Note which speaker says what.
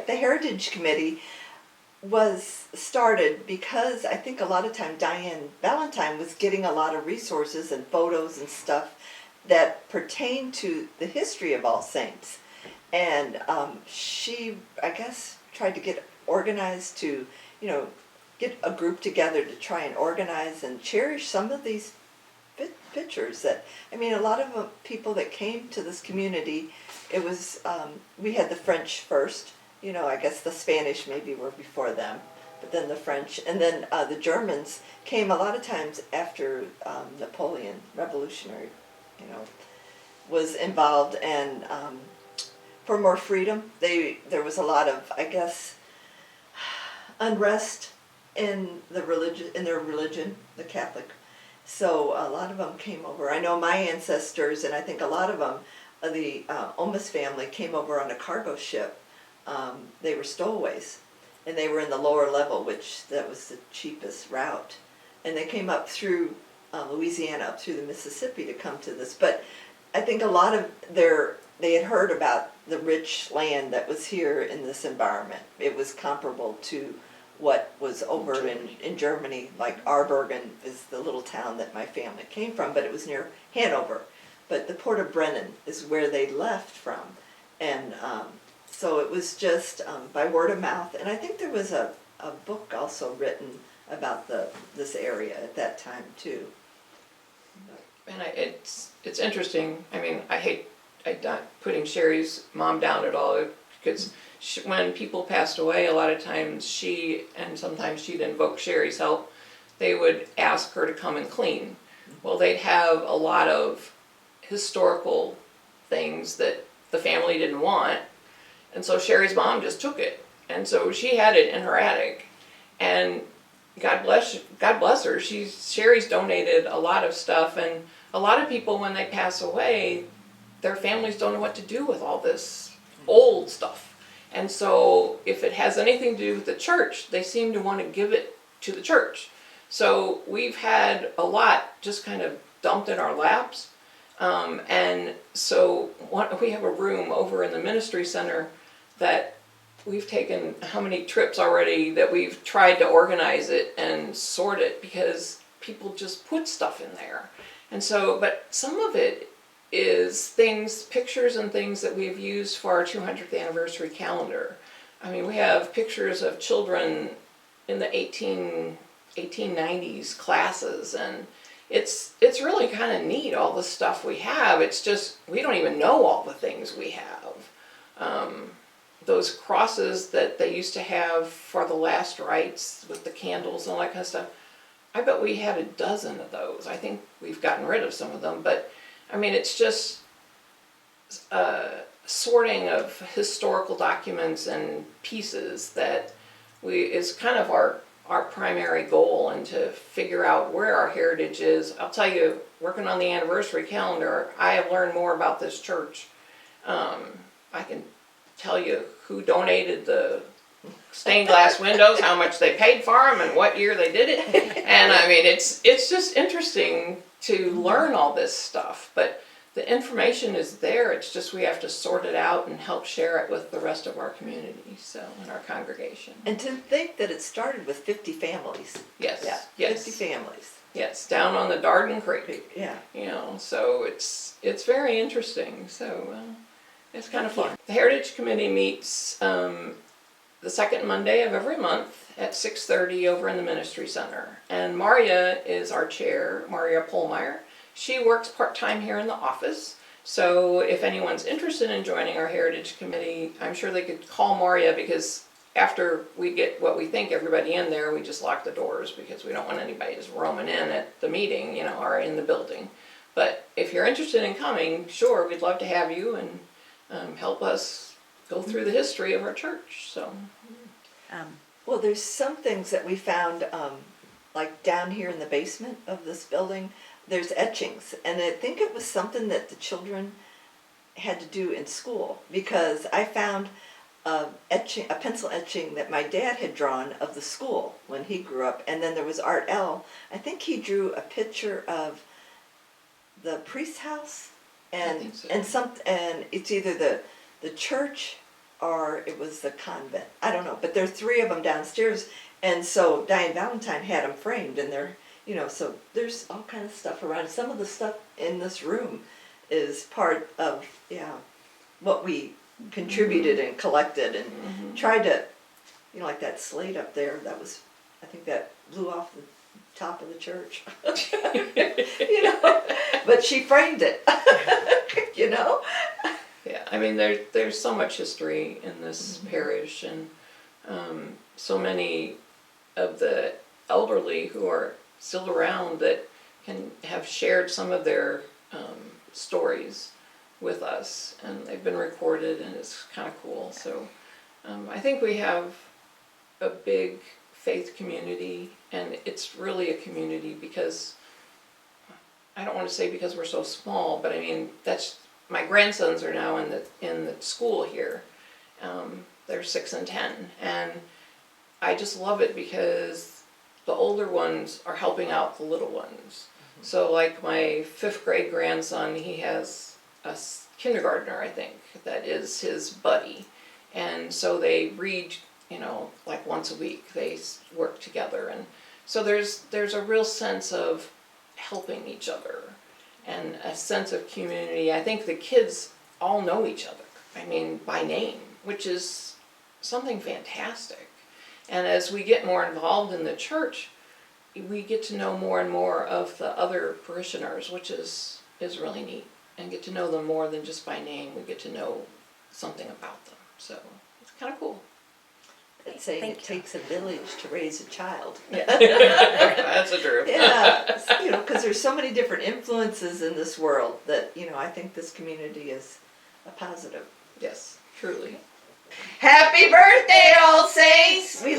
Speaker 1: The Heritage Committee was started because I think a lot of time Diane Valentine was getting a lot of resources and photos and stuff that pertain to the history of All Saints. And she, I guess, tried to get organized to, get a group together to try and organize and cherish some of these pictures that, a lot of people that came to this community, it was, we had the French first, I guess the Spanish maybe were before them, but then the French, and then the Germans came a lot of times after Napoleon, revolutionary, was involved, and for more freedom, there was a lot of, I guess, unrest in their religion, the Catholic. So a lot of them came over. I know my ancestors, and I think a lot of them, the Omas family came over on a cargo ship. They were stowaways, and they were in the lower level, which that was the cheapest route. And they came up through Louisiana, up through the Mississippi to come to this. But I think a lot of they had heard about the rich land that was here in this environment. It was comparable to what was over in Germany, like Arbergen is the little town that my family came from, but it was near Hanover. But the Port of Brennan is where they left from. And so it was just by word of mouth. And I think there was a book also written about this area at that time too.
Speaker 2: And it's interesting. I hate putting Sherry's mom down at all, because when people passed away, a lot of times sometimes she'd invoke Sherry's help. They would ask her to come and clean. Well, they'd have a lot of historical things that the family didn't want, and so Sherry's mom just took it, and so she had it in her attic. And God bless her. Sherry's donated a lot of stuff, and a lot of people, when they pass away, their families don't know what to do with all this old stuff. And so if it has anything to do with the church, they seem to want to give it to the church. So we've had a lot just kind of dumped in our laps. And so we have a room over in the ministry center that we've taken how many trips already that we've tried to organize it and sort it, because people just put stuff in there. And so, but some of it is pictures and things that we've used for our 200th anniversary calendar. We have pictures of children in the 1890s classes, and it's really kind of neat, all the stuff we have. It's just, we don't even know all the things we have. Those crosses that they used to have for the last rites with the candles and all that kind of stuff, I bet we had a dozen of those. I think we've gotten rid of some of them, but it's just sorting of historical documents and pieces that is kind of our primary goal, and to figure out where our heritage is. I'll tell you, working on the anniversary calendar, I have learned more about this church. I can tell you who donated the stained glass windows, how much they paid for them, and what year they did it. And it's just interesting to learn all this stuff, but the information is there. It's just we have to sort it out and help share it with the rest of our community, and our congregation.
Speaker 1: And to think that it started with 50 families.
Speaker 2: Yes.
Speaker 1: Yeah,
Speaker 2: yes.
Speaker 1: 50 families.
Speaker 2: Yes, down on the Darden Creek.
Speaker 1: Yeah.
Speaker 2: So it's very interesting. So it's kind of fun. The Heritage Committee meets the second Monday of every month at 6:30 over in the Ministry Center. And Maria is our chair, Maria Polmeyer. She works part-time here in the office. So if anyone's interested in joining our Heritage Committee, I'm sure they could call Maria, because after we get what we think everybody in there, we just lock the doors, because we don't want anybody just roaming in at the meeting, or in the building. But if you're interested in coming, sure, we'd love to have you and help us go through the history of our church. So,
Speaker 1: well, there's some things that we found, like down here in the basement of this building, there's etchings, and I think it was something that the children had to do in school, because I found a pencil etching that my dad had drawn of the school when he grew up, and then there was Art L. I think he drew a picture of the priest's house, and
Speaker 2: I think so.
Speaker 1: and it's either the church or it was the convent. I don't know, but there are 3 of them downstairs, and so Diane Valentine had them framed, and they're, so there's all kind of stuff around. Some of the stuff in this room is part of, what we contributed and collected and tried to, like that slate up there, that was, I think that blew off the top of the church. But she framed it,
Speaker 2: Yeah, I mean, there's so much history in this parish, and so many of the elderly who are still around that can have shared some of their stories with us, and they've been recorded, and it's kind of cool. So I think we have a big faith community, and it's really a community because, I don't want to say because we're so small, but I mean, that's, my grandsons are now in the school here. They're 6 and 10, and I just love it because the older ones are helping out the little ones. So like my 5th grade grandson, he has a kindergartner, I think, that is his buddy. And so they read, like once a week, they work together. And so there's a real sense of helping each other and a sense of community. I think the kids all know each other, I mean, by name, which is something fantastic. And as we get more involved in the church, we get to know more and more of the other parishioners, which is really neat, and get to know them more than just by name. We get to know something about them. So it's kind of cool.
Speaker 1: It's saying it takes a village to raise a child.
Speaker 2: Yeah. That's a true.
Speaker 1: Yeah, because there's so many different influences in this world that, I think this community is a positive.
Speaker 2: Yes, truly.
Speaker 1: Happy birthday, All Saints! We